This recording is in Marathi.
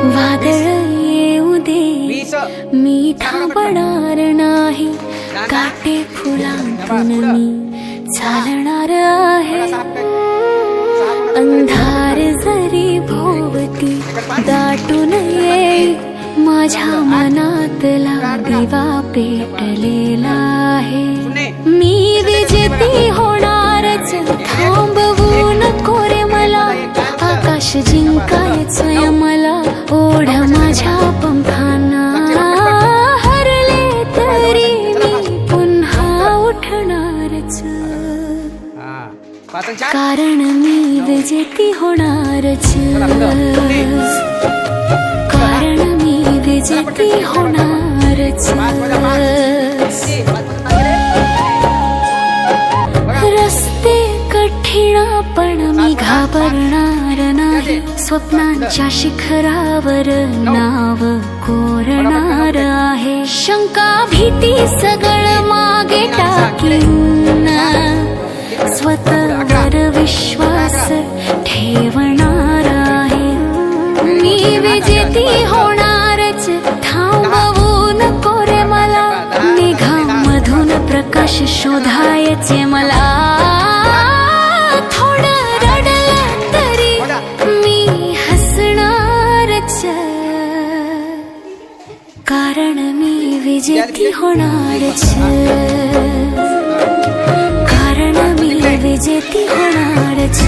वादळ येऊ दे मी थांबणार नाही, काटे फुलांतून मी चालणार आहे. अंधार जरी भोवती दाटून येई, माझ्या मनातला दिवा पेटलेला आहे. मी विजेती होणारच, थांबवू नको रे मला, आकाश जिंकायचंय मला, ओढ माझ्या पंखांना. हरले तरी मी पुन्हा उठणारच, कारण मी विजेती होणारच, कारण मी विजेती होणारच. रस्ते कठीण पण मी घाबरणार नाही, स्वप्नांच्या शिखरावर नाव कोरणार आहे. शंका भीती सगळं मागे टाकीन, स्वतःवर विश्वास ठेवणार आहे. मी विजेती होणारच, थांबवू नको रे मला, मेघांमधून प्रकाश शोधायचे मला. थोडं रडलं तरी मी हसणारच, कारण मी विजेती होणारच, कारण मी विजेती होणारच.